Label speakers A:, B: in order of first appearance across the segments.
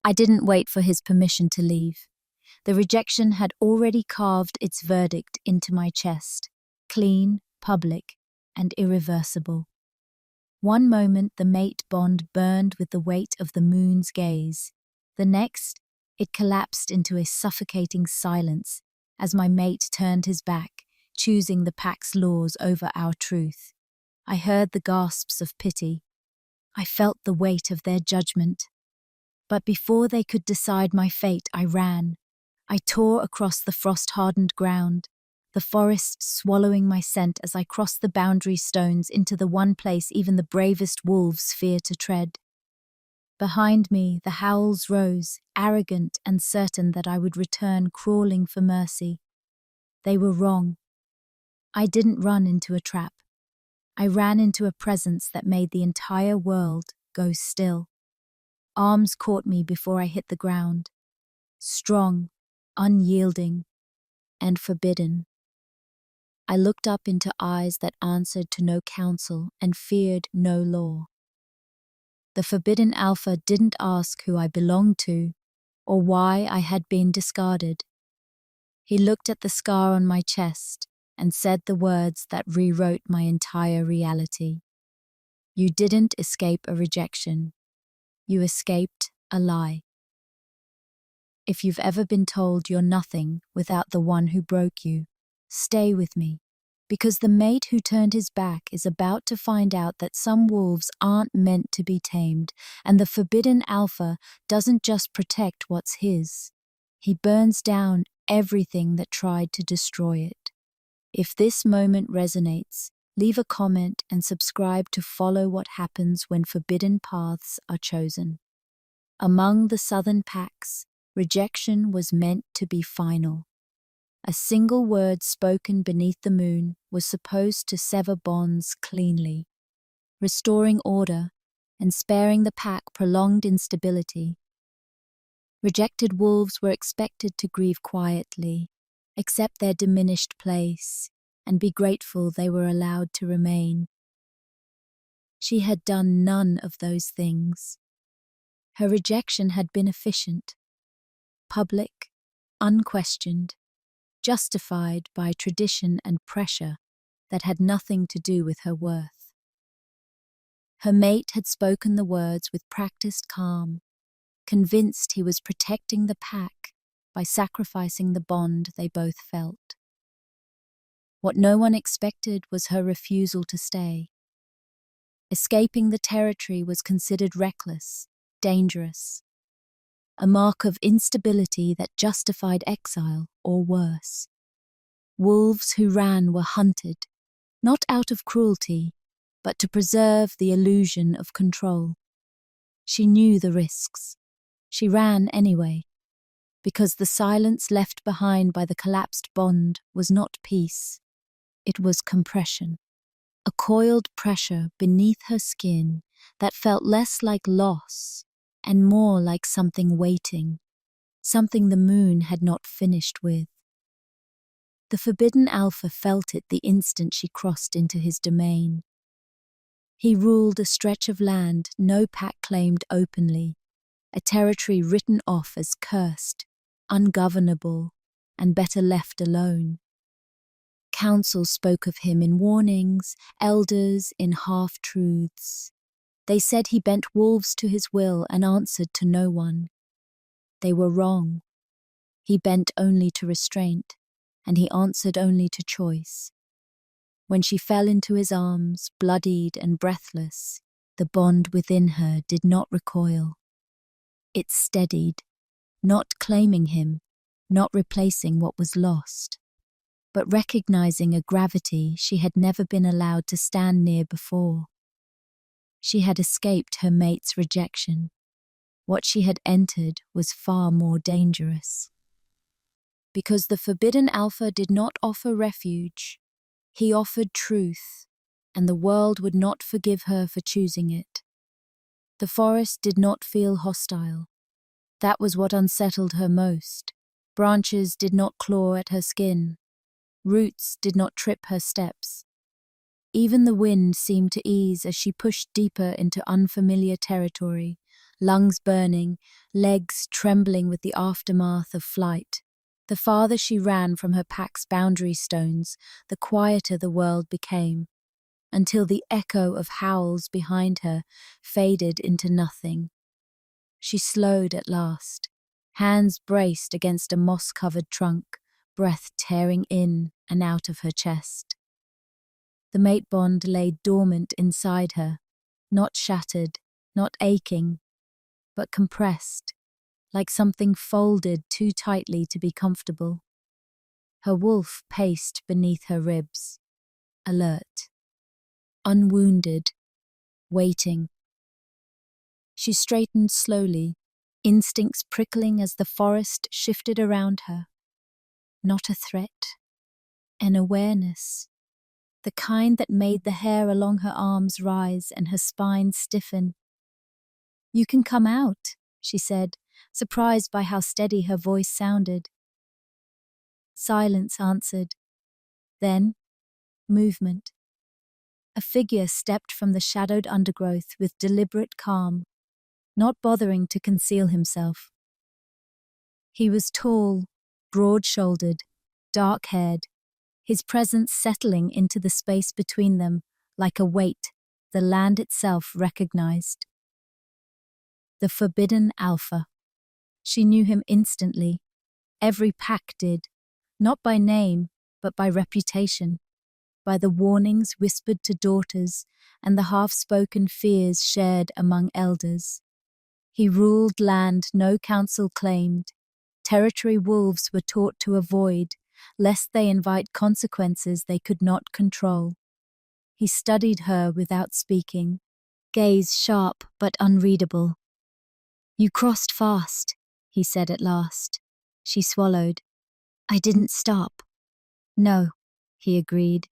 A: I didn't wait for his permission to leave. The rejection had already carved its verdict into my chest, clean, public, and irreversible. One moment the mate bond burned with the weight of the moon's gaze. The next, it collapsed into a suffocating silence as my mate turned his back, choosing the pack's laws over our truth. I heard the gasps of pity. I felt the weight of their judgment. But before they could decide my fate, I ran. I tore across the frost-hardened ground, the forest swallowing my scent as I crossed the boundary stones into the one place even the bravest wolves fear to tread. Behind me, the howls rose, arrogant and certain that I would return crawling for mercy. They were wrong. I didn't run into a trap. I ran into a presence that made the entire world go still. Arms caught me before I hit the ground. Strong, unyielding, and forbidden. I looked up into eyes that answered to no counsel and feared no law. The forbidden alpha didn't ask who I belonged to or why I had been discarded. He looked at the scar on my chest and said the words that rewrote my entire reality. You didn't escape a rejection. You escaped a lie. If you've ever been told you're nothing without the one who broke you, stay with me, because the mate who turned his back is about to find out that some wolves aren't meant to be tamed, and the forbidden alpha doesn't just protect what's his. He burns down everything that tried to destroy it. If this moment resonates, leave a comment and subscribe to follow what happens when forbidden paths are chosen. Among the southern packs, rejection was meant to be final. A single word spoken beneath the moon was supposed to sever bonds cleanly, restoring order and sparing the pack prolonged instability. Rejected wolves were expected to grieve quietly, accept their diminished place, and be grateful they were allowed to remain. She had done none of those things. Her rejection had been efficient, public, unquestioned, justified by tradition and pressure that had nothing to do with her worth. Her mate had spoken the words with practiced calm, convinced he was protecting the pack by sacrificing the bond they both felt. What no one expected was her refusal to stay. Escaping the territory was considered reckless, dangerous, a mark of instability that justified exile or worse. Wolves who ran were hunted, not out of cruelty, but to preserve the illusion of control. She knew the risks. She ran anyway, because the silence left behind by the collapsed bond was not peace. It was compression, a coiled pressure beneath her skin that felt less like loss and more like something waiting, something the moon had not finished with. The forbidden alpha felt it the instant she crossed into his domain. He ruled a stretch of land no pack claimed openly, a territory written off as cursed, ungovernable, and better left alone. Council spoke of him in warnings, elders in half-truths. They said he bent wolves to his will and answered to no one. They were wrong. He bent only to restraint, and he answered only to choice. When she fell into his arms, bloodied and breathless, the bond within her did not recoil. It steadied, not claiming him, not replacing what was lost, but recognizing a gravity she had never been allowed to stand near before. She had escaped her mate's rejection. What she had entered was far more dangerous. Because the forbidden alpha did not offer refuge, he offered truth, and the world would not forgive her for choosing it. The forest did not feel hostile. That was what unsettled her most. Branches did not claw at her skin. Roots did not trip her steps. Even the wind seemed to ease as she pushed deeper into unfamiliar territory, lungs burning, legs trembling with the aftermath of flight. The farther she ran from her pack's boundary stones, the quieter the world became, until the echo of howls behind her faded into nothing. She slowed at last, hands braced against a moss-covered trunk, breath tearing in and out of her chest. The mate bond lay dormant inside her, not shattered, not aching, but compressed, like something folded too tightly to be comfortable. Her wolf paced beneath her ribs, alert, unwounded, waiting. She straightened slowly, instincts prickling as the forest shifted around her. Not a threat, an awareness, the kind that made the hair along her arms rise and her spine stiffen. "You can come out," she said, surprised by how steady her voice sounded. Silence answered. Then, movement. A figure stepped from the shadowed undergrowth with deliberate calm, not bothering to conceal himself. He was tall, broad-shouldered, dark-haired, his presence settling into the space between them like a weight the land itself recognized. The Forbidden Alpha. She knew him instantly. Every pack did, not by name, but by reputation, by the warnings whispered to daughters and the half-spoken fears shared among elders. He ruled land no council claimed. Territory wolves were taught to avoid, lest they invite consequences they could not control. He studied her without speaking, gaze sharp but unreadable. "You crossed fast," he said at last. She swallowed. "I didn't stop." "No," he agreed.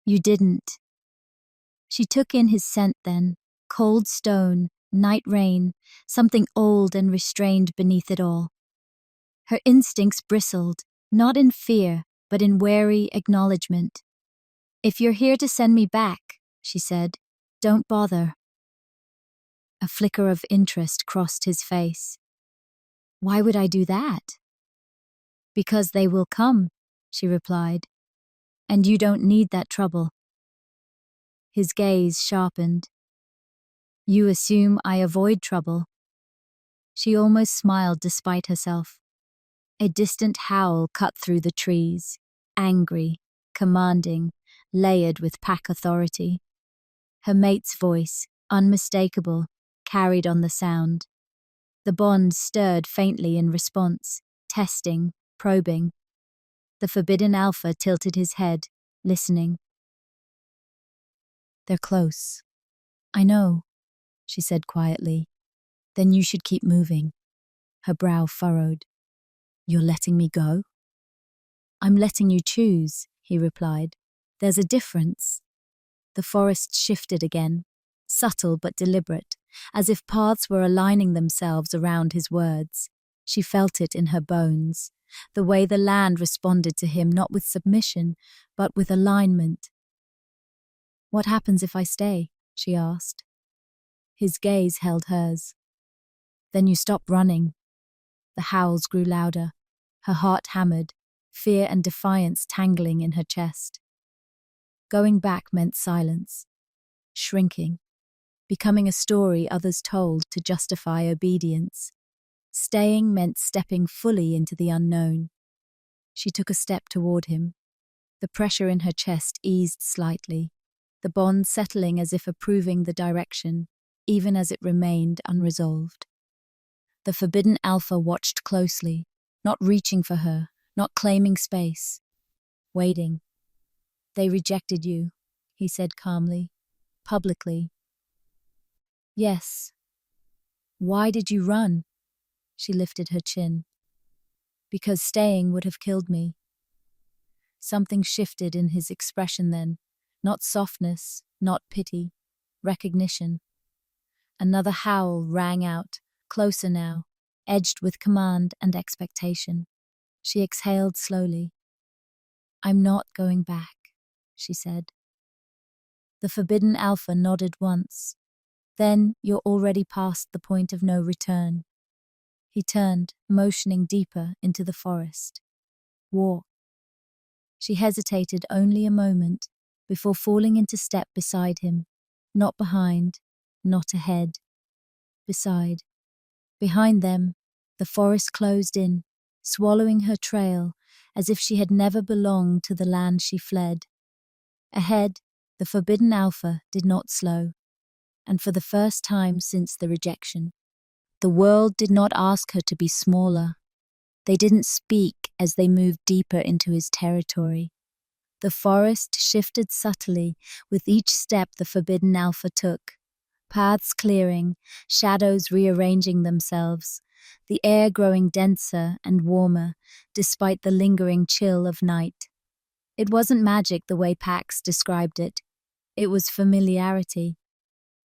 A: "You didn't." She took in his scent then, cold stone, night rain, something old and restrained beneath it all. Her instincts bristled, not in fear, but in wary acknowledgement. "If you're here to send me back," she said, "don't bother." A flicker of interest crossed his face. "Why would I do that?" "Because they will come," she replied, "and you don't need that trouble." His gaze sharpened. "You assume I avoid trouble." She almost smiled despite herself. A distant howl cut through the trees, angry, commanding, layered with pack authority. Her mate's voice, unmistakable, carried on the sound. The bond stirred faintly in response, testing, probing. The Forbidden Alpha tilted his head, listening. "They're close." "I know," she said quietly. "Then you should keep moving." Her brow furrowed. "You're letting me go?" "I'm letting you choose," he replied. "There's a difference." The forest shifted again, subtle but deliberate, as if paths were aligning themselves around his words. She felt it in her bones, the way the land responded to him not with submission, but with alignment. "What happens if I stay?" she asked. His gaze held hers. "Then you stop running." The howls grew louder. Her heart hammered, fear and defiance tangling in her chest. Going back meant silence, shrinking, becoming a story others told to justify obedience. Staying meant stepping fully into the unknown. She took a step toward him. The pressure in her chest eased slightly, the bond settling as if approving the direction, even as it remained unresolved. The Forbidden Alpha watched closely, not reaching for her, not claiming space. Waiting. "They rejected you," he said calmly, publicly. "Yes." "Why did you run?" She lifted her chin. "Because staying would have killed me." Something shifted in his expression then, not softness, not pity, recognition. Another howl rang out, closer now, edged with command and expectation. She exhaled slowly. "I'm not going back," she said. The Forbidden Alpha nodded once, Then you're already past the point of no return. He turned, motioning deeper into the forest. Walk. She hesitated only a moment before falling into step beside him, not behind, not ahead. Beside. Behind them, the forest closed in, swallowing her trail as if she had never belonged to the land she fled. Ahead, the forbidden alpha did not slow, and for the first time since the rejection, the world did not ask her to be smaller. They didn't speak as they moved deeper into his territory. The forest shifted subtly with each step the forbidden alpha took, paths clearing, shadows rearranging themselves, the air growing denser and warmer despite the lingering chill of night. It wasn't magic the way Pax described it. It was familiarity.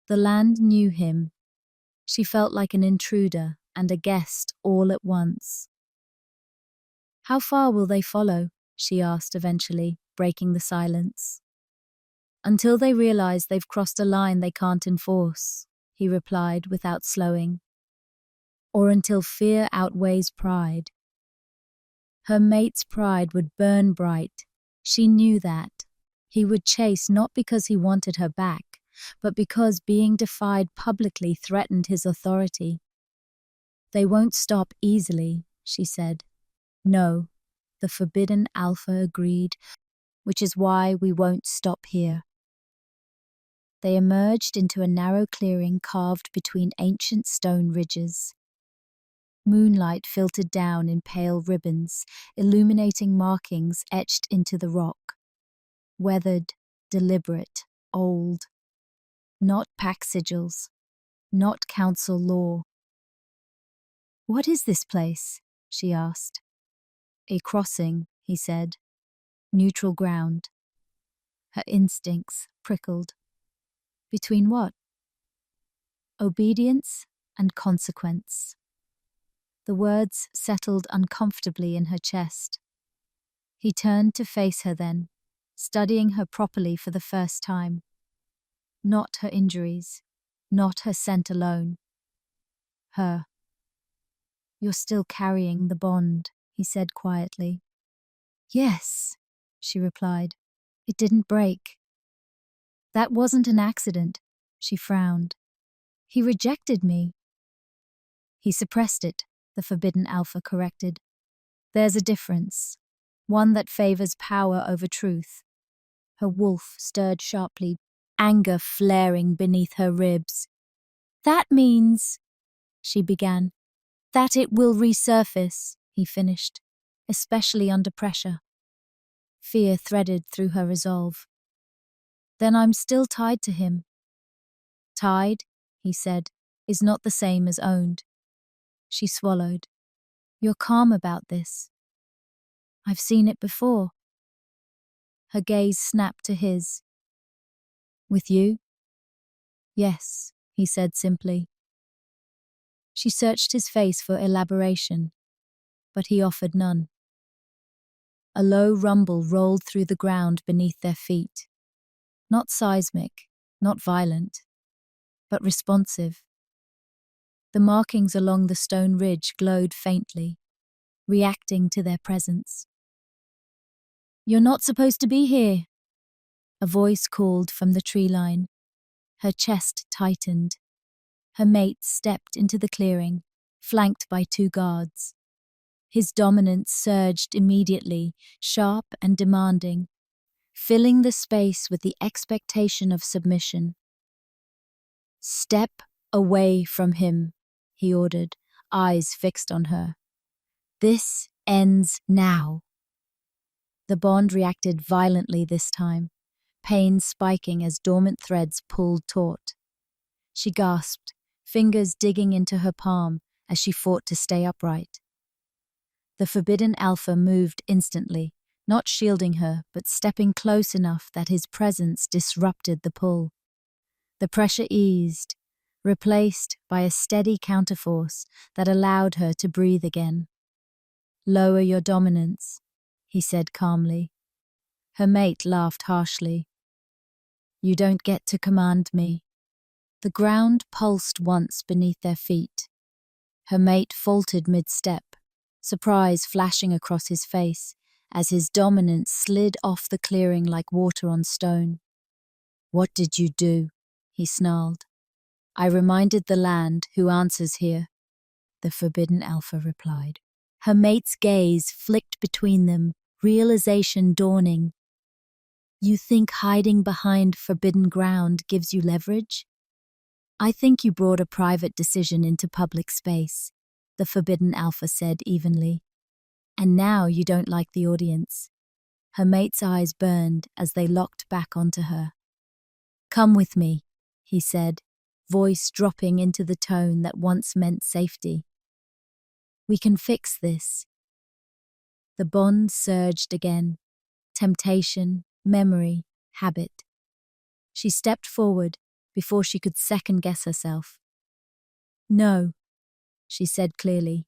A: The land knew him. She felt like an intruder and a guest all at once. How far will they follow? She asked eventually, breaking the silence. Until they realize they've crossed a line they can't enforce, he replied without slowing. Or until fear outweighs pride. Her mate's pride would burn bright. She knew that. He would chase not because he wanted her back, but because being defied publicly threatened his authority. They won't stop easily, she said. No, the forbidden alpha agreed, which is why we won't stop here. They emerged into a narrow clearing carved between ancient stone ridges. Moonlight filtered down in pale ribbons, illuminating markings etched into the rock. Weathered, deliberate, old. Not pack sigils, not council law. What is this place? She asked. A crossing, he said. Neutral ground. Her instincts prickled. Between what? Obedience and consequence. The words settled uncomfortably in her chest. He turned to face her then, studying her properly for the first time. Not her injuries, not her scent alone. Her. You're still carrying the bond, he said quietly. Yes, she replied. It didn't break. That wasn't an accident, she frowned. He rejected me. He suppressed it, the forbidden alpha corrected. There's a difference, one that favors power over truth. Her wolf stirred sharply, anger flaring beneath her ribs. That means, she began, that it will resurface, he finished, especially under pressure. Fear threaded through her resolve. Then I'm still tied to him. Tied, he said, is not the same as owned. She swallowed. You're calm about this. I've seen it before. Her gaze snapped to his. With you? Yes, he said simply. She searched his face for elaboration, but he offered none. A low rumble rolled through the ground beneath their feet. Not seismic, not violent, but responsive. The markings along the stone ridge glowed faintly, reacting to their presence. You're not supposed to be here, a voice called from the tree line. Her chest tightened. Her mate stepped into the clearing, flanked by 2 guards. His dominance surged immediately, sharp and demanding, filling the space with the expectation of submission. Step away from him, he ordered, eyes fixed on her. This ends now. The bond reacted violently this time, pain spiking as dormant threads pulled taut. She gasped, fingers digging into her palm as she fought to stay upright. The forbidden alpha moved instantly, not shielding her, but stepping close enough that his presence disrupted the pull. The pressure eased, replaced by a steady counterforce that allowed her to breathe again. Lower your dominance, he said calmly. Her mate laughed harshly. You don't get to command me. The ground pulsed once beneath their feet. Her mate faltered mid-step, surprise flashing across his face as his dominance slid off the clearing like water on stone. "What did you do?" he snarled. "I reminded the land who answers here," the forbidden alpha replied. Her mate's gaze flicked between them, realization dawning. "You think hiding behind forbidden ground gives you leverage? I think you brought a private decision into public space," the forbidden alpha said evenly. "And now you don't like the audience." Her mate's eyes burned as they locked back onto her. "Come with me," he said, voice dropping into the tone that once meant safety. "We can fix this." The bond surged again. Temptation, memory, habit. She stepped forward before she could second-guess herself. "No," she said clearly.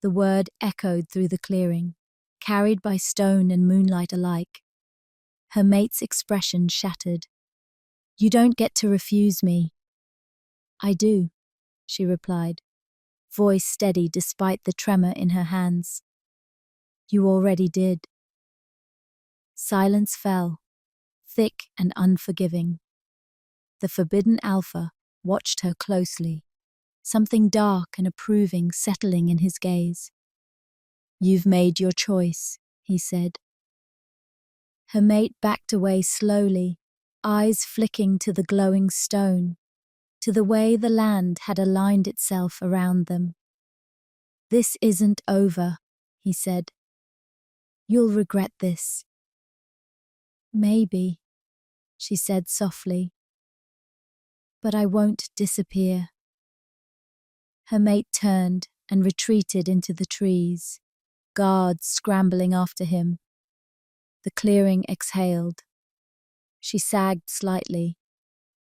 A: The word echoed through the clearing, carried by stone and moonlight alike. Her mate's expression shattered. "You don't get to refuse me." "I do," she replied, voice steady despite the tremor in her hands. "You already did." Silence fell, thick and unforgiving. The forbidden alpha watched her closely, something dark and approving settling in his gaze. "You've made your choice," he said. Her mate backed away slowly, eyes flicking to the glowing stone, to the way the land had aligned itself around them. "This isn't over," he said. "You'll regret this." "Maybe," she said softly. "But I won't disappear." Her mate turned and retreated into the trees, guards scrambling after him. The clearing exhaled. She sagged slightly,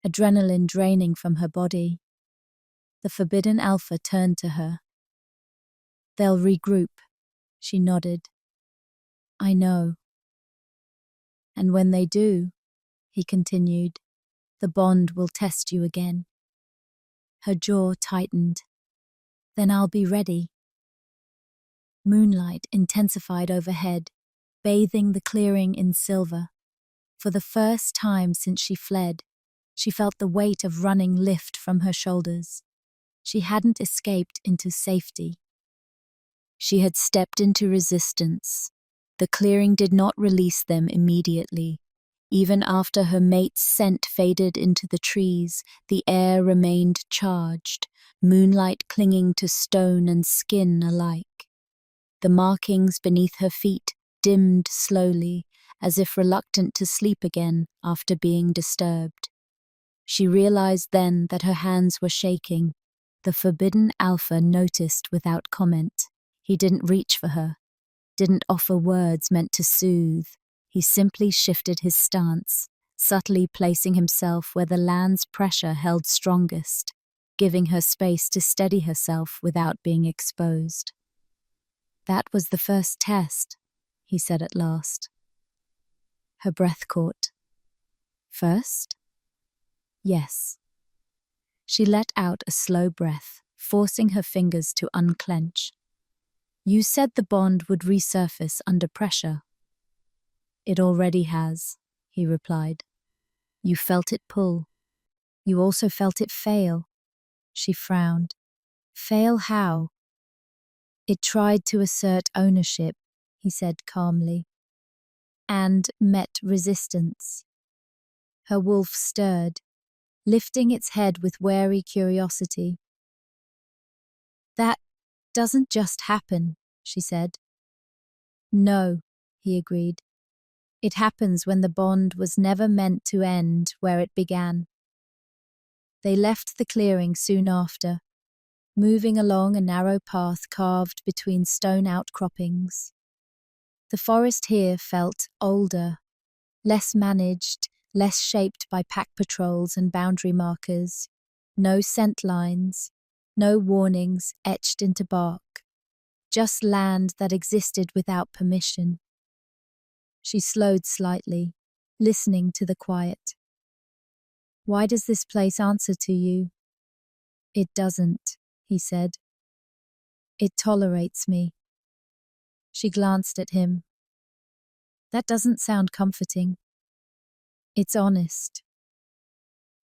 A: adrenaline draining from her body. The forbidden alpha turned to her. "They'll regroup," she nodded. "I know." "And when they do," he continued, "the bond will test you again." Her jaw tightened. "Then I'll be ready." Moonlight intensified overhead, bathing the clearing in silver. For the first time since she fled, she felt the weight of running lift from her shoulders. She hadn't escaped into safety. She had stepped into resistance. The clearing did not release them immediately. Even after her mate's scent faded into the trees, the air remained charged, moonlight clinging to stone and skin alike. The markings beneath her feet dimmed slowly, as if reluctant to sleep again after being disturbed. She realized then that her hands were shaking. The forbidden alpha noticed without comment. He didn't reach for her, didn't offer words meant to soothe. He simply shifted his stance, subtly placing himself where the land's pressure held strongest, giving her space to steady herself without being exposed. "That was the first test," he said at last. Her breath caught. "First?" "Yes." She let out a slow breath, forcing her fingers to unclench. "You said the bond would resurface under pressure." "It already has," he replied. "You felt it pull. You also felt it fail." She frowned. "Fail how?" "It tried to assert ownership," he said calmly, "and met resistance." Her wolf stirred, lifting its head with wary curiosity. "That doesn't just happen," she said. "No," he agreed. "It happens when the bond was never meant to end where it began." They left the clearing soon after, moving along a narrow path carved between stone outcroppings. The forest here felt older, less managed, less shaped by pack patrols and boundary markers. No scent lines, no warnings etched into bark, just land that existed without permission. She slowed slightly, listening to the quiet. Why does this place answer to you? It doesn't, he said. It tolerates me. She glanced at him. That doesn't sound comforting. It's honest.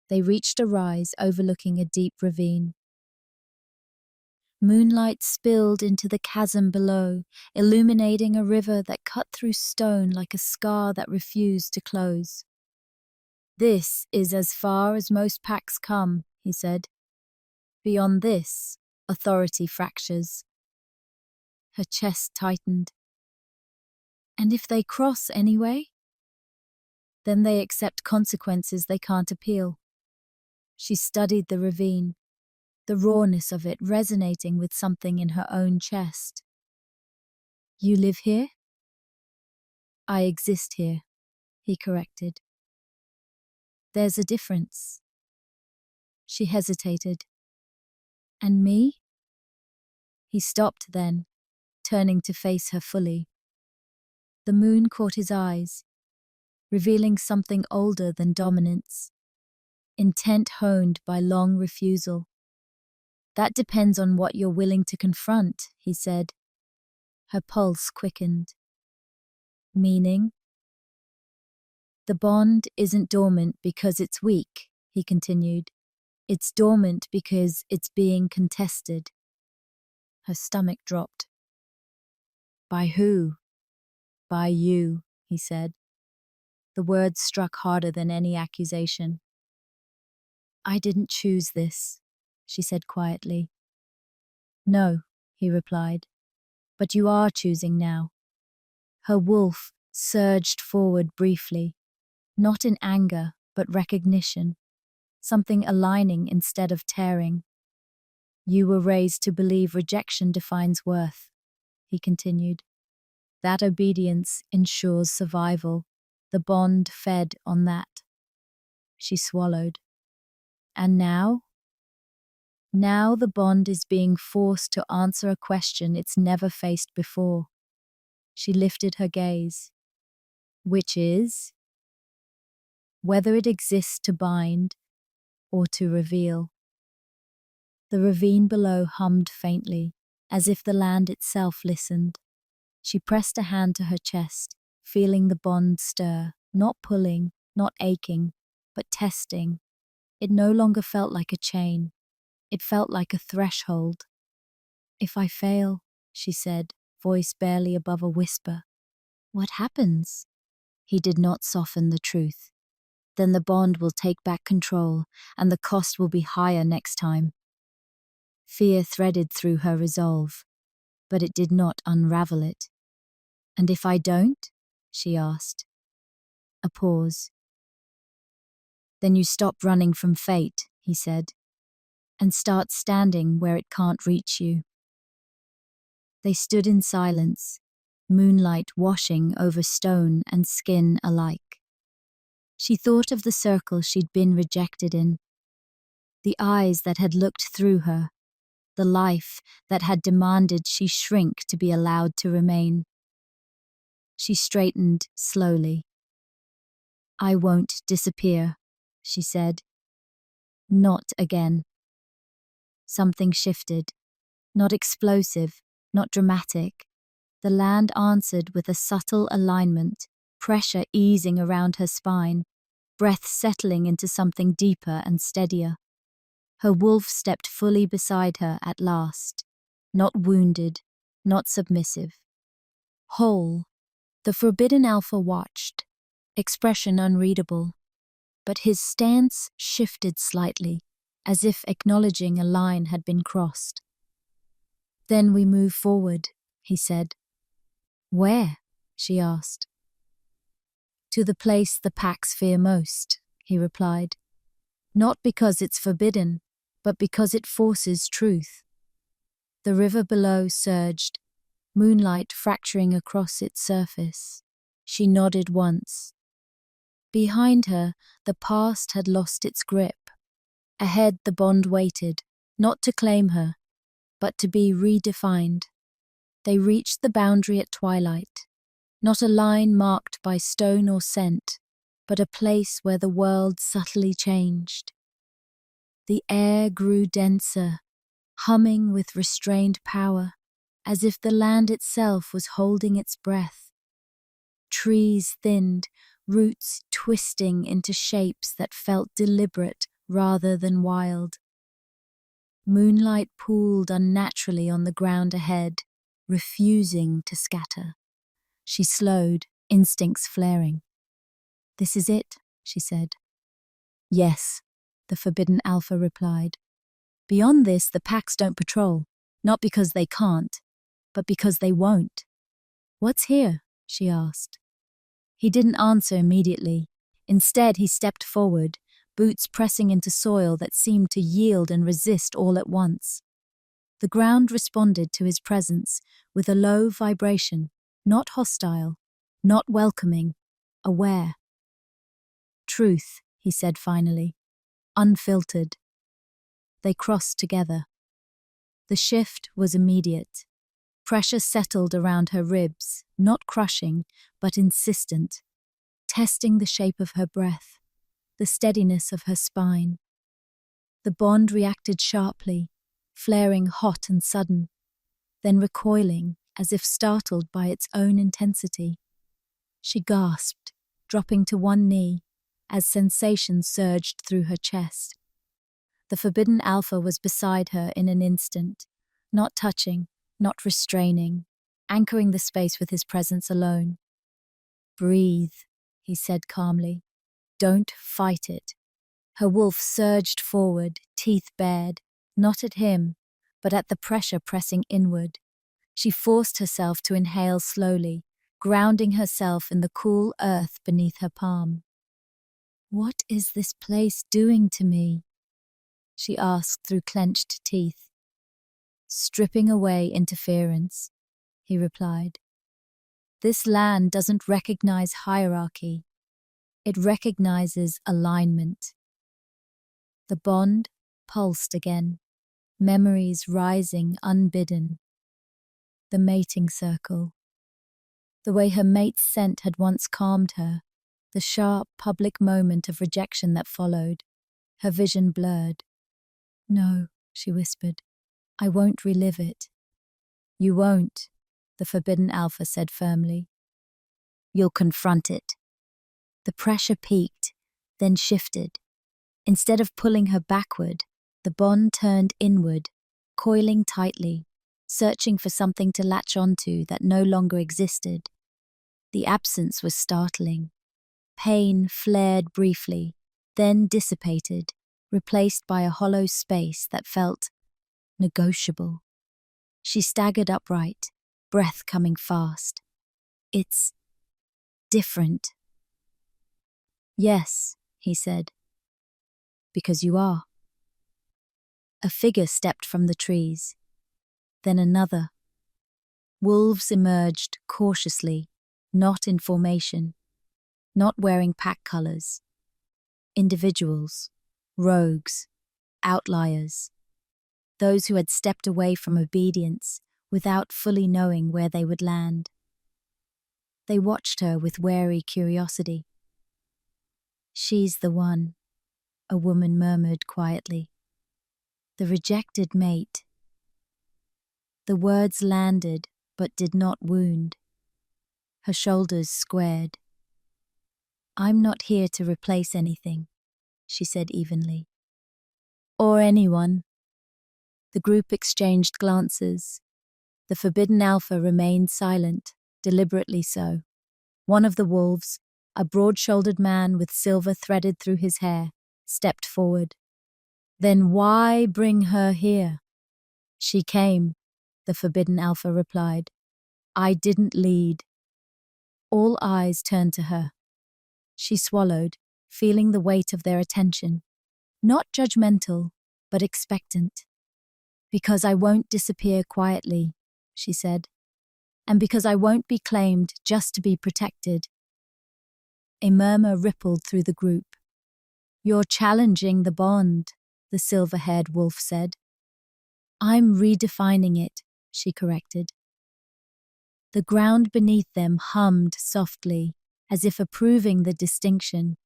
A: They reached a rise overlooking a deep ravine. Moonlight spilled into the chasm below, illuminating a river that cut through stone like a scar that refused to close. This is as far as most packs come, he said. Beyond this, authority fractures. Her chest tightened. And if they cross anyway? Then they accept consequences they can't appeal. She studied the ravine, the rawness of it resonating with something in her own chest. You live here? I exist here, he corrected. There's a difference. She hesitated. And me? He stopped then, turning to face her fully. The moon caught his eyes, revealing something older than dominance, intent honed by long refusal. That depends on what you're willing to confront, he said. Her pulse quickened. Meaning? The bond isn't dormant because it's weak, he continued. It's dormant because it's being contested. Her stomach dropped. By who? By you, he said. The words struck harder than any accusation. I didn't choose this, she said quietly. No, he replied, but you are choosing now. Her wolf surged forward briefly, not in anger, but recognition, something aligning instead of tearing. You were raised to believe rejection defines worth, he continued. That obedience ensures survival. The bond fed on that. She swallowed. And now? Now the bond is being forced to answer a question it's never faced before. She lifted her gaze. Which is? Whether it exists to bind or to reveal. The ravine below hummed faintly, as if the land itself listened. She pressed a hand to her chest, feeling the bond stir, not pulling, not aching, but testing. It no longer felt like a chain. It felt like a threshold. If I fail, she said, voice barely above a whisper. What happens? He did not soften the truth. Then the bond will take back control, and the cost will be higher next time. Fear threaded through her resolve, but it did not unravel it. And if I don't? She asked. A pause. Then you stop running from fate, he said, and start standing where it can't reach you. They stood in silence, moonlight washing over stone and skin alike. She thought of the circle she'd been rejected in, the eyes that had looked through her, the life that had demanded she shrink to be allowed to remain. She straightened slowly. I won't disappear, she said. Not again. Something shifted. Not explosive, not dramatic. The land answered with a subtle alignment, pressure easing around her spine, breath settling into something deeper and steadier. Her wolf stepped fully beside her at last, not wounded, not submissive. Whole. The forbidden alpha watched, expression unreadable, but his stance shifted slightly, as if acknowledging a line had been crossed. Then we move forward, he said. Where? She asked. To the place the packs fear most, he replied. Not because it's forbidden, but because it forces truth. The river below surged, moonlight fracturing across its surface. She nodded once. Behind her, the past had lost its grip. Ahead the bond waited, not to claim her, but to be redefined. They reached the boundary at twilight, not a line marked by stone or scent, but a place where the world subtly changed. The air grew denser, humming with restrained power, as if the land itself was holding its breath. Trees thinned, roots twisting into shapes that felt deliberate rather than wild. Moonlight pooled unnaturally on the ground ahead, refusing to scatter. She slowed, instincts flaring. "This is it," she said. "Yes," the Forbidden Alpha replied. "Beyond this, the packs don't patrol, not because they can't, but because they won't." "What's here?" she asked. He didn't answer immediately. Instead, he stepped forward, boots pressing into soil that seemed to yield and resist all at once. The ground responded to his presence with a low vibration, not hostile, not welcoming, aware. "Truth," he said finally, unfiltered. They crossed together. The shift was immediate. Pressure settled around her ribs, not crushing, but insistent, testing the shape of her breath, the steadiness of her spine. The bond reacted sharply, flaring hot and sudden, then recoiling as if startled by its own intensity. She gasped, dropping to one knee, as sensation surged through her chest. The Forbidden Alpha was beside her in an instant, not touching, not restraining, anchoring the space with his presence alone. "Breathe," he said calmly. "Don't fight it." Her wolf surged forward, teeth bared, not at him, but at the pressure pressing inward. She forced herself to inhale slowly, grounding herself in the cool earth beneath her palm. "What is this place doing to me?" she asked through clenched teeth. "Stripping away interference," he replied. "This land doesn't recognize hierarchy. It recognizes alignment." The bond pulsed again, memories rising unbidden. The mating circle. The way her mate's scent had once calmed her, the sharp public moment of rejection that followed, her vision blurred. "No," she whispered, "I won't relive it." "You won't," the Forbidden Alpha said firmly. "You'll confront it." The pressure peaked, then shifted. Instead of pulling her backward, the bond turned inward, coiling tightly, searching for something to latch onto that no longer existed. The absence was startling. Pain flared briefly, then dissipated, replaced by a hollow space that felt negotiable. She staggered upright, breath coming fast. "It's different." "Yes," he said. "Because you are." A figure stepped from the trees. Then another. Wolves emerged cautiously, not in formation, not wearing pack colors. Individuals, rogues, outliers, those who had stepped away from obedience without fully knowing where they would land. They watched her with wary curiosity. "She's the one," a woman murmured quietly. "The rejected mate." The words landed, but did not wound. Her shoulders squared. "I'm not here to replace anything," she said evenly. "Or anyone." The group exchanged glances. The Forbidden Alpha remained silent, deliberately so. One of the wolves, a broad-shouldered man with silver threaded through his hair, stepped forward. "Then why bring her here?" "She came," the Forbidden Alpha replied. "I didn't lead." All eyes turned to her. She swallowed, feeling the weight of their attention. Not judgmental, but expectant. "Because I won't disappear quietly," she said. "And because I won't be claimed just to be protected." A murmur rippled through the group. "You're challenging the bond," the silver-haired wolf said. "I'm redefining it," she corrected. The ground beneath them hummed softly, as if approving the distinction.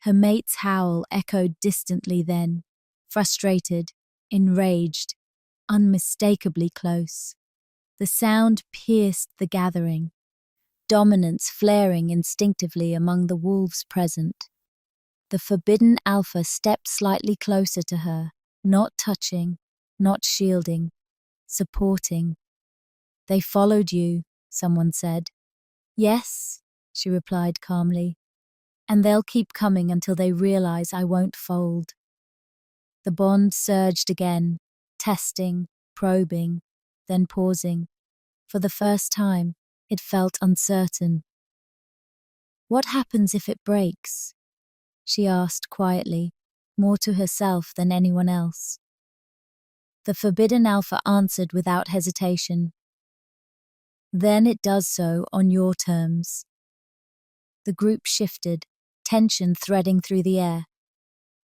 A: Her mate's howl echoed distantly then, frustrated, enraged, unmistakably close. The sound pierced the gathering, dominance flaring instinctively among the wolves present. The forbidden alpha stepped slightly closer to her, not touching, not shielding, supporting. "They followed you," someone said. "Yes," she replied calmly, "and they'll keep coming until they realize I won't fold." The bond surged again, testing, probing, then pausing. For the first time, it felt uncertain. "What happens if it breaks?" she asked quietly, more to herself than anyone else. The forbidden alpha answered without hesitation. "Then it does so on your terms." The group shifted, tension threading through the air.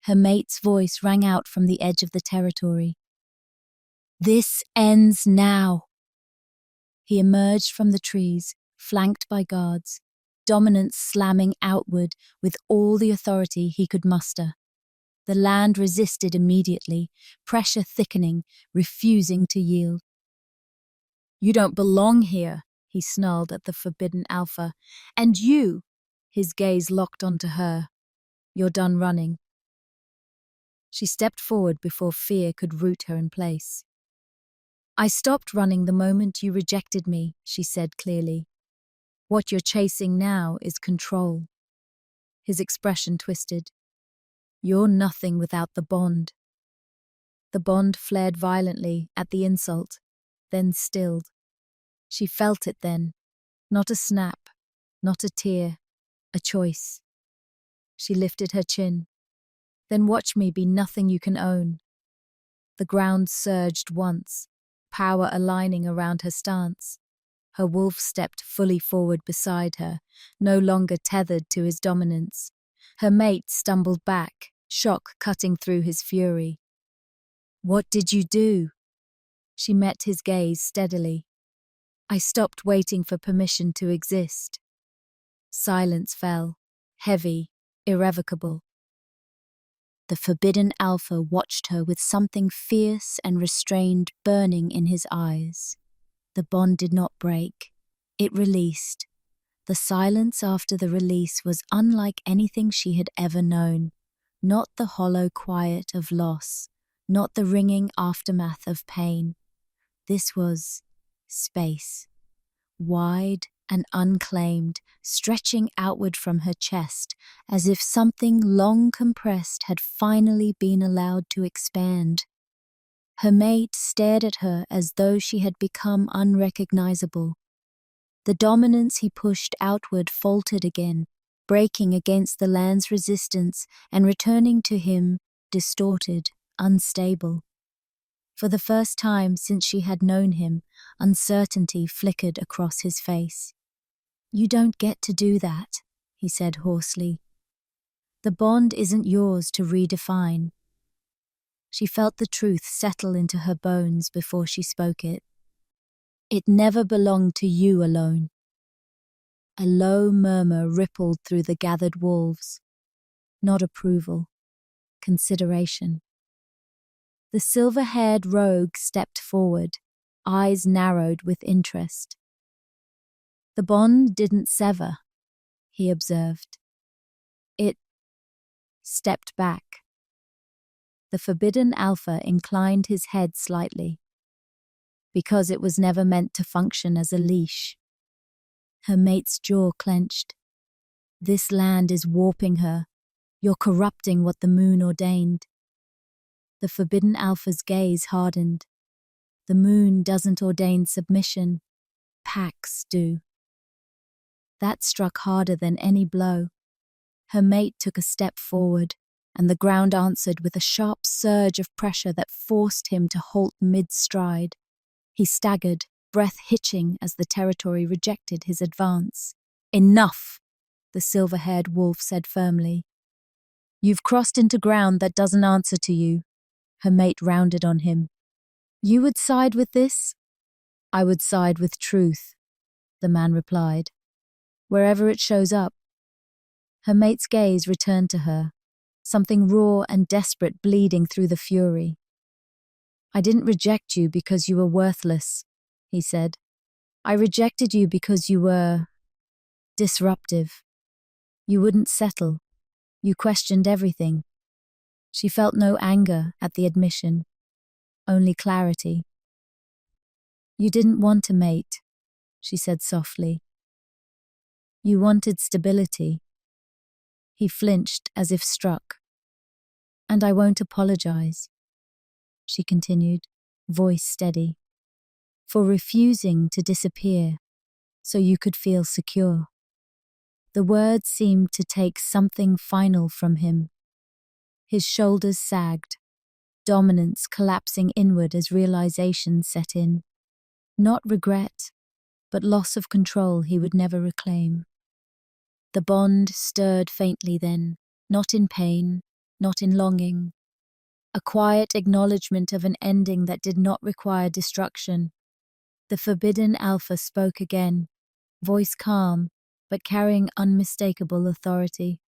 A: Her mate's voice rang out from the edge of the territory. "This ends now." He emerged from the trees, flanked by guards, dominance slamming outward with all the authority he could muster. The land resisted immediately, pressure thickening, refusing to yield. "You don't belong here," he snarled at the forbidden alpha. "And you," his gaze locked onto her, "you're done running." She stepped forward before fear could root her in place. "I stopped running the moment you rejected me," she said clearly. "What you're chasing now is control." His expression twisted. "You're nothing without the bond." The bond flared violently at the insult, then stilled. She felt it then, not a snap, not a tear, a choice. She lifted her chin. "Then watch me be nothing you can own." The ground surged once, power aligning around her stance. Her wolf stepped fully forward beside her, no longer tethered to his dominance. Her mate stumbled back, shock cutting through his fury. "What did you do?" She met his gaze steadily. "I stopped waiting for permission to exist." Silence fell, heavy, irrevocable. The forbidden alpha watched her with something fierce and restrained burning in his eyes. The bond did not break. It released. The silence after the release was unlike anything she had ever known. Not the hollow quiet of loss, not the ringing aftermath of pain. This was space, wide and unclaimed, stretching outward from her chest, as if something long compressed had finally been allowed to expand. Her mate stared at her as though she had become unrecognizable. The dominance he pushed outward faltered again, breaking against the land's resistance and returning to him, distorted, unstable. For the first time since she had known him, uncertainty flickered across his face. "You don't get to do that," he said hoarsely. "The bond isn't yours to redefine." She felt the truth settle into her bones before she spoke it. "It never belonged to you alone." A low murmur rippled through the gathered wolves. Not approval, consideration. The silver-haired rogue stepped forward, eyes narrowed with interest. "The bond didn't sever," he observed. "It stepped back." The forbidden alpha inclined his head slightly. "Because it was never meant to function as a leash." Her mate's jaw clenched. "This land is warping her. You're corrupting what the moon ordained." The forbidden alpha's gaze hardened. "The moon doesn't ordain submission. Pacts do." That struck harder than any blow. Her mate took a step forward, and the ground answered with a sharp surge of pressure that forced him to halt mid-stride. He staggered, breath hitching as the territory rejected his advance. "Enough," the silver-haired wolf said firmly. "You've crossed into ground that doesn't answer to you." Her mate rounded on him. "You would side with this?" "I would side with truth," the man replied. wherever it shows up. Her mate's gaze returned to her, something raw and desperate bleeding through the fury. I didn't reject you because you were worthless, he said. I rejected you because you were disruptive. You wouldn't settle. You questioned everything. She felt no anger at the admission, only clarity. You didn't want a mate, she said softly. You wanted stability. He flinched as if struck. And I won't apologize, she continued, voice steady, for refusing to disappear so you could feel secure. The words seemed to take something final from him. His shoulders sagged, dominance collapsing inward as realization set in. Not regret, but loss of control he would never reclaim. The bond stirred faintly then, not in pain, not in longing. A quiet acknowledgement of an ending that did not require destruction. The forbidden alpha spoke again, voice calm, but carrying unmistakable authority.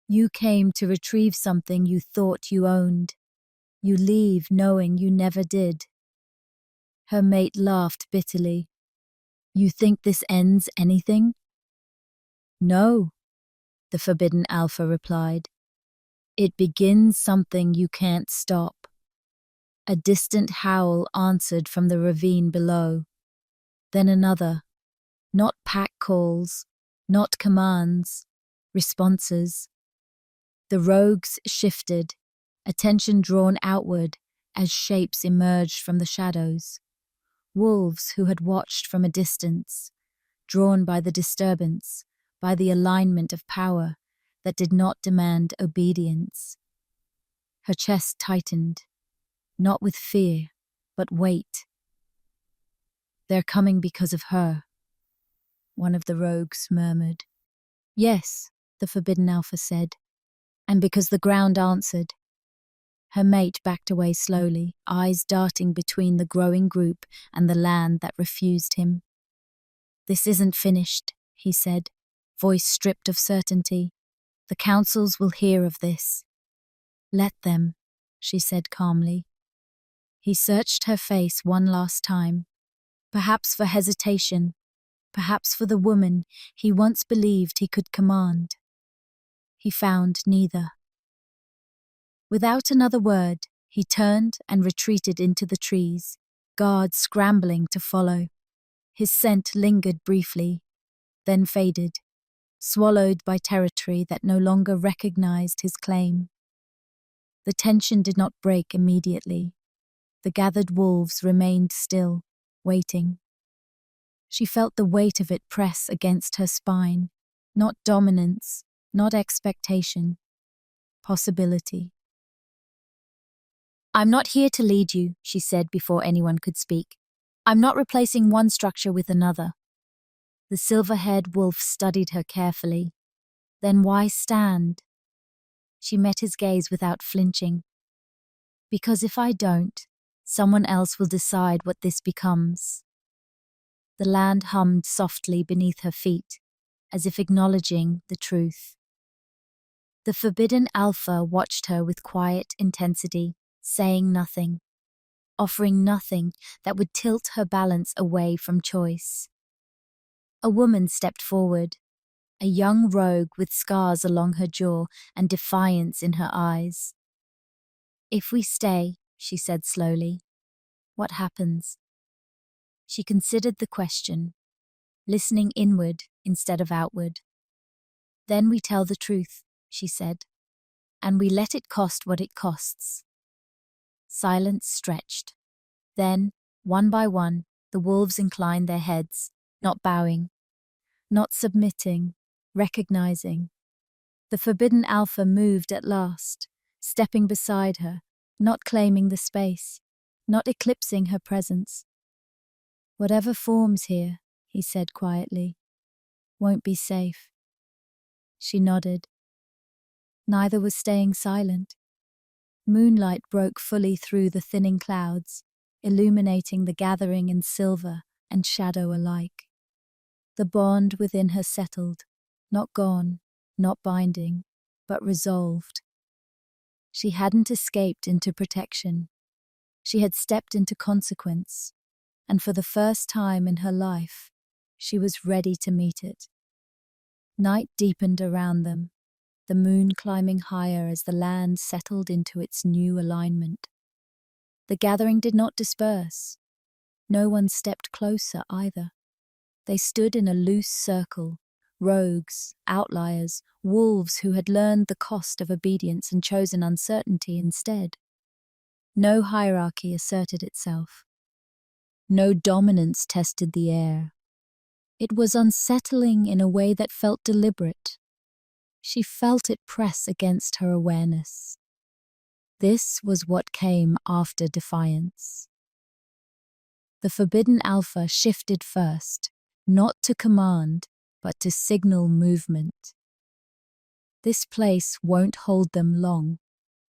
A: You came to retrieve something you thought you owned. You leave knowing you never did. Her mate laughed bitterly. You think this ends anything? No, the forbidden alpha replied. It begins something you can't stop. A distant howl answered from the ravine below. Then another. Not pack calls, not commands, responses. The rogues shifted, attention drawn outward as shapes emerged from the shadows. Wolves who had watched from a distance, drawn by the disturbance, by the alignment of power that did not demand obedience. Her chest tightened, not with fear, but weight. They're coming because of her, one of the rogues murmured. Yes, the forbidden alpha said, and because the ground answered. Her mate backed away slowly, eyes darting between the growing group and the land that refused him. This isn't finished, he said, voice stripped of certainty. The councils will hear of this. Let them, she said calmly. He searched her face one last time, perhaps for hesitation, perhaps for the woman he once believed he could command. He found neither. Without another word, he turned and retreated into the trees, guards scrambling to follow. His scent lingered briefly, then faded, swallowed by territory that no longer recognized his claim. The tension did not break immediately. The gathered wolves remained still, waiting. She felt the weight of it press against her spine, not dominance, not expectation, possibility. I'm not here to lead you, she said before anyone could speak. I'm not replacing one structure with another. The silver-haired wolf studied her carefully. Then why stand? She met his gaze without flinching. Because if I don't, someone else will decide what this becomes. The land hummed softly beneath her feet, as if acknowledging the truth. The forbidden alpha watched her with quiet intensity, saying nothing, offering nothing that would tilt her balance away from choice. A woman stepped forward, a young rogue with scars along her jaw and defiance in her eyes. If we stay, she said slowly, what happens? She considered the question, listening inward instead of outward. Then we tell the truth, she said, and we let it cost what it costs. Silence stretched. Then, one by one, the wolves inclined their heads, not bowing, not submitting, recognizing. The forbidden alpha moved at last, stepping beside her, not claiming the space, not eclipsing her presence. Whatever forms here, he said quietly, won't be safe. She nodded. Neither was staying silent. Moonlight broke fully through the thinning clouds, illuminating the gathering in silver and shadow alike. The bond within her settled, not gone, not binding, but resolved. She hadn't escaped into protection. She had stepped into consequence, and for the first time in her life, she was ready to meet it. Night deepened around them, the moon climbing higher as the land settled into its new alignment. The gathering did not disperse. No one stepped closer either. They stood in a loose circle, rogues, outliers, wolves who had learned the cost of obedience and chosen uncertainty instead. No hierarchy asserted itself. No dominance tested the air. It was unsettling in a way that felt deliberate. She felt it press against her awareness. This was what came after defiance. The forbidden alpha shifted first, not to command, but to signal movement. "This place won't hold them long,"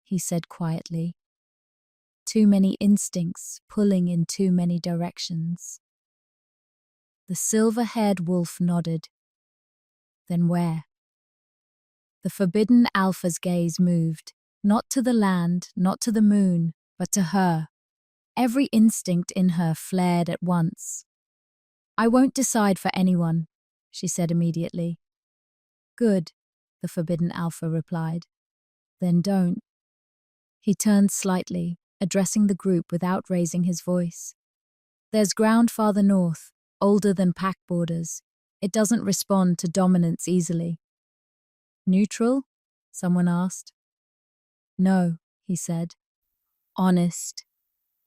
A: he said quietly. "Too many instincts pulling in too many directions." The silver-haired wolf nodded. "Then where?" The forbidden alpha's gaze moved, not to the land, not to the moon, but to her. Every instinct in her flared at once. "I won't decide for anyone," she said immediately. "Good," the forbidden alpha replied. "Then don't." He turned slightly, addressing the group without raising his voice. "There's ground farther north, older than pack borders. It doesn't respond to dominance easily." "Neutral?" someone asked. "No," he said. "Honest."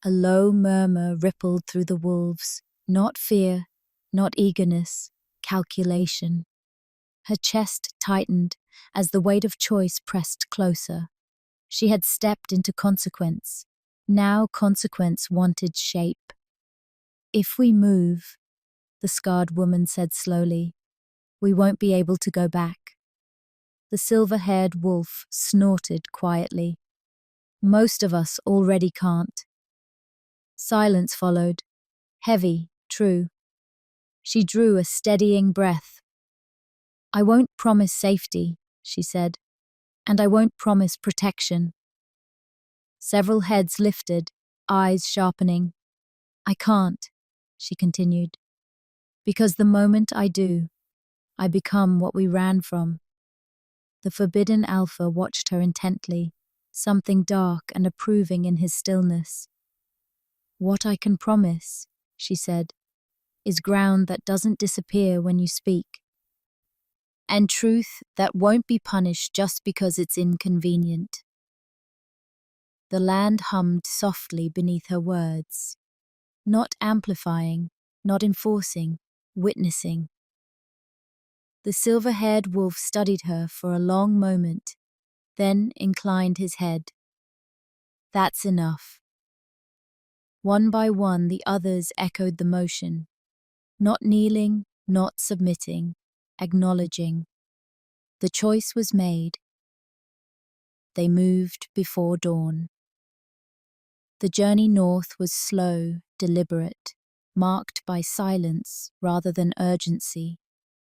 A: A low murmur rippled through the wolves, not fear, not eagerness, calculation. Her chest tightened as the weight of choice pressed closer. She had stepped into consequence. Now consequence wanted shape. "If we move," the scarred woman said slowly, "we won't be able to go back." The silver-haired wolf snorted quietly. "Most of us already can't." Silence followed, heavy, true. She drew a steadying breath. "I won't promise safety," she said, "and I won't promise protection." Several heads lifted, eyes sharpening. "I can't," she continued, "because the moment I do, I become what we ran from." The forbidden alpha watched her intently, something dark and approving in his stillness. "What I can promise," she said, "is ground that doesn't disappear when you speak. And truth that won't be punished just because it's inconvenient." The land hummed softly beneath her words, not amplifying, not enforcing, witnessing. The silver-haired wolf studied her for a long moment, then inclined his head. "That's enough." One by one the others echoed the motion, not kneeling, not submitting, acknowledging. The choice was made. They moved before dawn. The journey north was slow, deliberate, marked by silence rather than urgency.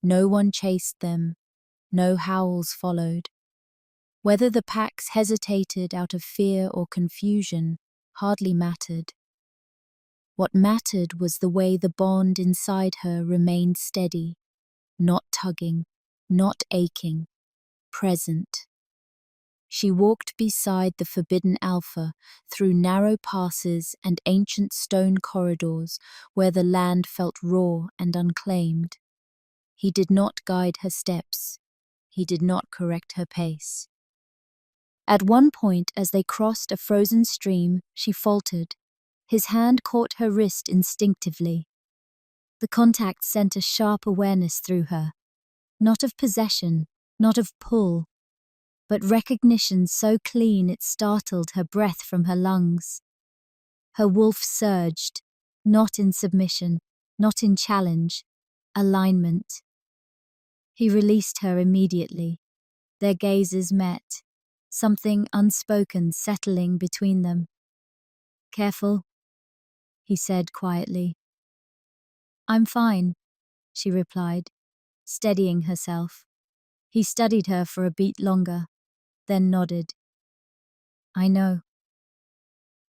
A: No one chased them, no howls followed. Whether the packs hesitated out of fear or confusion hardly mattered. What mattered was the way the bond inside her remained steady, not tugging, not aching, present. She walked beside the forbidden alpha through narrow passes and ancient stone corridors where the land felt raw and unclaimed. He did not guide her steps. He did not correct her pace. At one point, as they crossed a frozen stream, she faltered. His hand caught her wrist instinctively. The contact sent a sharp awareness through her, not of possession, not of pull, but recognition so clean it startled her breath from her lungs. Her wolf surged, not in submission, not in challenge, alignment. He released her immediately. Their gazes met, something unspoken settling between them. "Careful," he said quietly. "I'm fine," she replied, steadying herself. He studied her for a beat longer, then nodded. I know.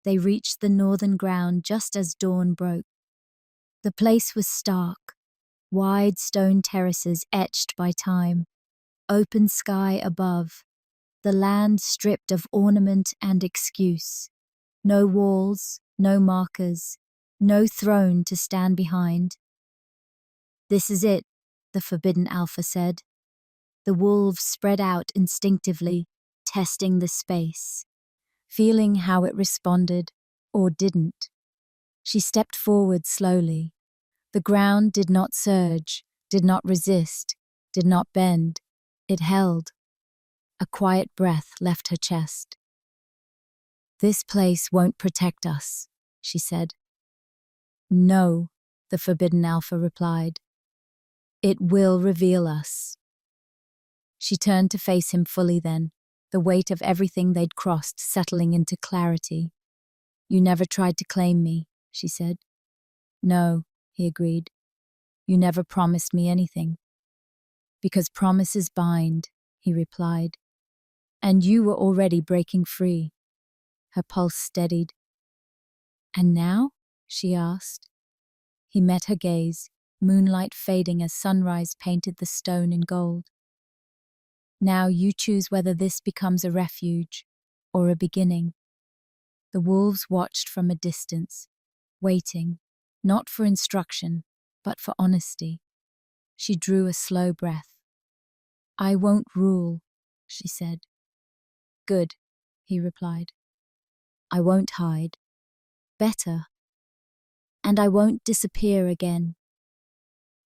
A: They reached the northern ground just as dawn broke. The place was stark, wide stone terraces etched by time, open sky above, the land stripped of ornament and excuse. No walls, no markers, no throne to stand behind. This is it, the forbidden alpha said. The wolves spread out instinctively, testing the space, feeling how it responded, or didn't. She stepped forward slowly. The ground did not surge, did not resist, did not bend. It held. A quiet breath left her chest. This place won't protect us, she said. No, the forbidden alpha replied. It will reveal us. She turned to face him fully then, the weight of everything they'd crossed settling into clarity. You never tried to claim me, she said. No, he agreed. You never promised me anything. Because promises bind, he replied. And you were already breaking free. Her pulse steadied. And now? She asked. He met her gaze, moonlight fading as sunrise painted the stone in gold. Now you choose whether this becomes a refuge or a beginning. The wolves watched from a distance, waiting, not for instruction, but for honesty. She drew a slow breath. I won't rule, she said. Good, he replied. I won't hide. Better. And I won't disappear again.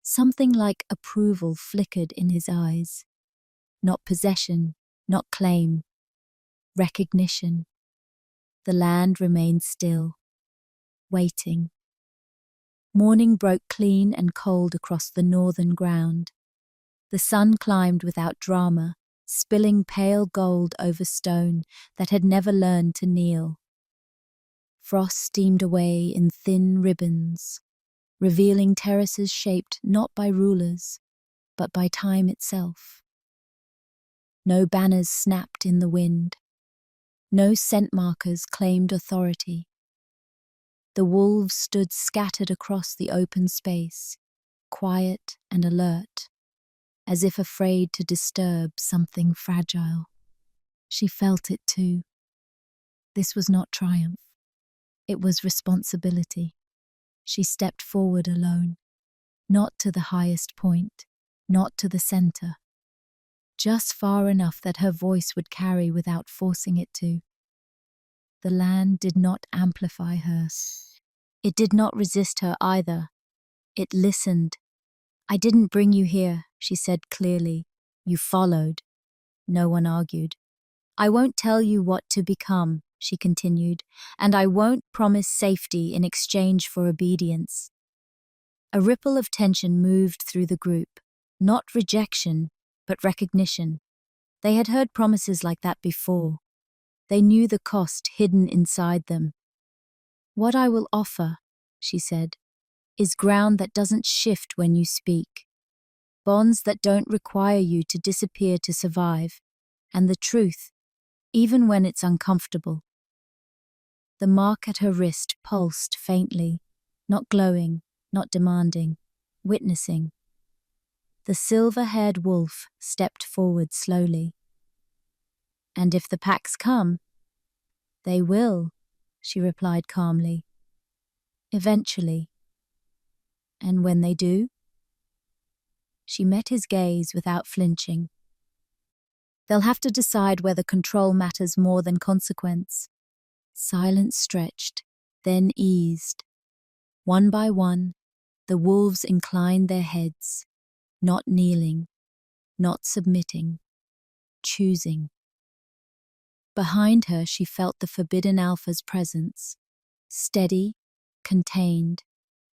A: Something like approval flickered in his eyes. Not possession, not claim. Recognition. The land remained still, waiting. Morning broke clean and cold across the northern ground. The sun climbed without drama, spilling pale gold over stone that had never learned to kneel. Frost steamed away in thin ribbons, revealing terraces shaped not by rulers, but by time itself. No banners snapped in the wind. No scent markers claimed authority. The wolves stood scattered across the open space, quiet and alert, as if afraid to disturb something fragile. She felt it too. This was not triumph. It was responsibility. She stepped forward alone, not to the highest point, not to the center, just far enough that her voice would carry without forcing it to. The land did not amplify her. It did not resist her either. It listened. I didn't bring you here, she said clearly. You followed. No one argued. I won't tell you what to become, she continued, and I won't promise safety in exchange for obedience. A ripple of tension moved through the group, not rejection, but recognition. They had heard promises like that before. They knew the cost hidden inside them. What I will offer, she said, is ground that doesn't shift when you speak, bonds that don't require you to disappear to survive, and the truth, even when it's uncomfortable. The mark at her wrist pulsed faintly, not glowing, not demanding, witnessing. The silver-haired wolf stepped forward slowly. And if the packs come, they will, she replied calmly. Eventually. And when they do? She met his gaze without flinching. They'll have to decide whether control matters more than consequence. Silence stretched, then eased. One by one, the wolves inclined their heads, not kneeling, not submitting, choosing. Behind her, she felt the forbidden alpha's presence, steady, contained,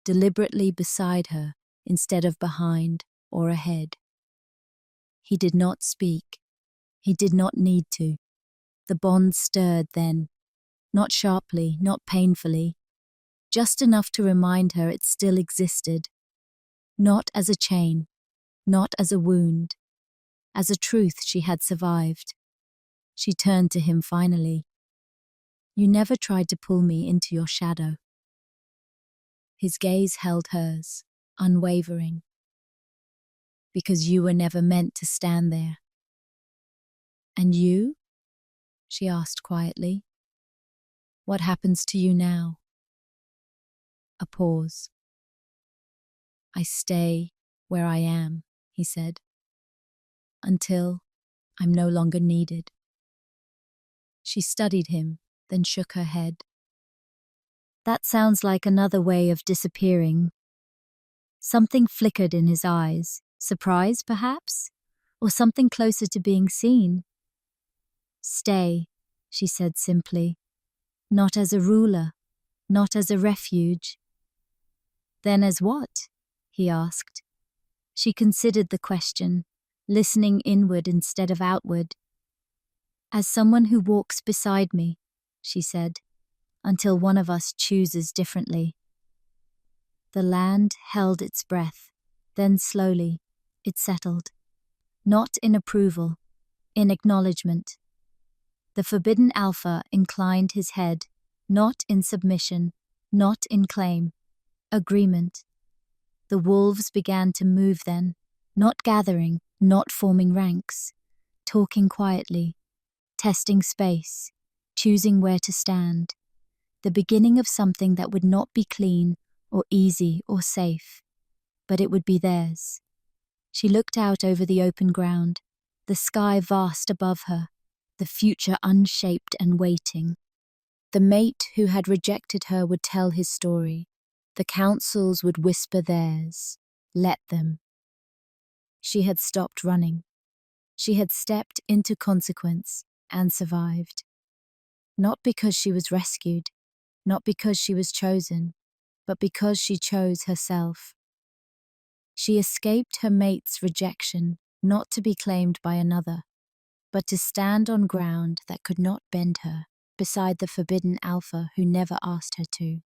A: deliberately beside her instead of behind or ahead. He did not speak. He did not need to. The bond stirred then, not sharply, not painfully, just enough to remind her it still existed. Not as a chain, not as a wound, as a truth she had survived. She turned to him finally. You never tried to pull me into your shadow. His gaze held hers, unwavering. Because you were never meant to stand there. And you? She asked quietly. What happens to you now? A pause. I stay where I am, he said, until I'm no longer needed. She studied him, then shook her head. That sounds like another way of disappearing. Something flickered in his eyes. Surprise, perhaps? Or something closer to being seen? Stay, she said simply. Not as a ruler, not as a refuge. Then as what? He asked. She considered the question, listening inward instead of outward. As someone who walks beside me, she said, until one of us chooses differently. The land held its breath, then slowly, it settled. Not in approval, in acknowledgement. The forbidden alpha inclined his head, not in submission, not in claim. Agreement. The wolves began to move then, not gathering, not forming ranks, talking quietly, testing space, choosing where to stand. The beginning of something that would not be clean or easy or safe, but it would be theirs. She looked out over the open ground, the sky vast above her, the future unshaped and waiting. The mate who had rejected her would tell his story. The councils would whisper theirs. Let them. She had stopped running. She had stepped into consequence and survived. Not because she was rescued, not because she was chosen, but because she chose herself. She escaped her mate's rejection, not to be claimed by another, but to stand on ground that could not bend her, beside the forbidden alpha who never asked her to.